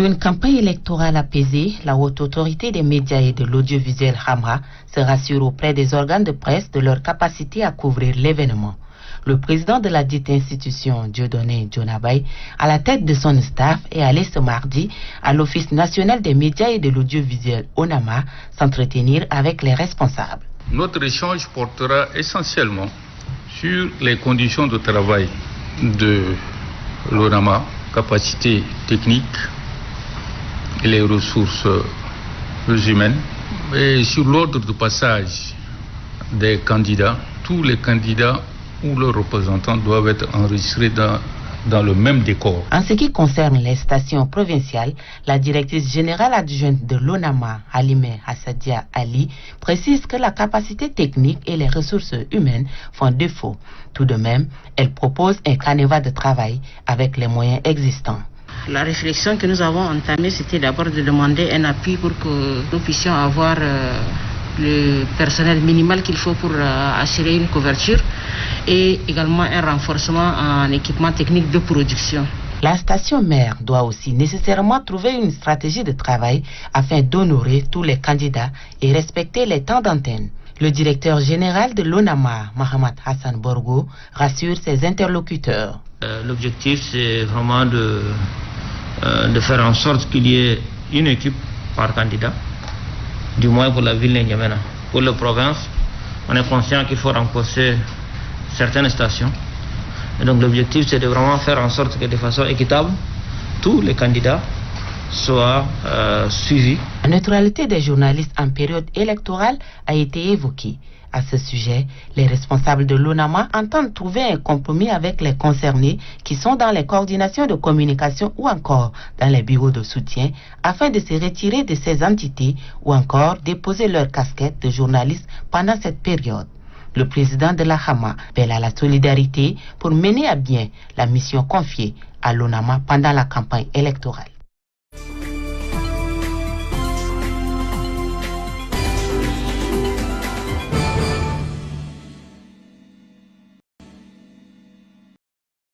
une campagne électorale apaisée, la Haute Autorité des médias et de l'audiovisuel HAMA se rassure auprès des organes de presse de leur capacité à couvrir l'événement. Le président de la dite institution, Dieudonné Dionabay, à la tête de son staff, est allé ce mardi à l'Office national des médias et de l'audiovisuel ONAMA s'entretenir avec les responsables. Notre échange portera essentiellement sur les conditions de travail de l'ONAMA, capacité technique et les ressources humaines, et sur l'ordre de passage des candidats. Tous les candidats ou leurs représentants doivent être enregistrés dans le même décor. En ce qui concerne les stations provinciales, la directrice générale adjointe de l'ONAMA, Halimé Assadia Ali, précise que la capacité technique et les ressources humaines font défaut. Tout de même, elle propose un canevas de travail avec les moyens existants. La réflexion que nous avons entamée, c'était d'abord de demander un appui pour que nous puissions avoir le personnel minimal qu'il faut pour assurer une couverture et également un renforcement en équipement technique de production. La station mère doit aussi nécessairement trouver une stratégie de travail afin d'honorer tous les candidats et respecter les temps d'antenne. Le directeur général de l'ONAMA, Mohamed Hassan Borgo, rassure ses interlocuteurs. L'objectif, c'est vraiment de faire en sorte qu'il y ait une équipe par candidat, du moins pour la ville de N'Djamena. Pour la province, on est conscient qu'il faut renforcer certaines stations. Et donc l'objectif, c'est de vraiment faire en sorte que de façon équitable, tous les candidats soient suivis. La neutralité des journalistes en période électorale a été évoquée. À ce sujet, les responsables de l'ONAMA entendent trouver un compromis avec les concernés qui sont dans les coordinations de communication ou encore dans les bureaux de soutien afin de se retirer de ces entités ou encore déposer leur casquette de journaliste pendant cette période. Le président de la HAMA appelle à la solidarité pour mener à bien la mission confiée à l'ONAMA pendant la campagne électorale.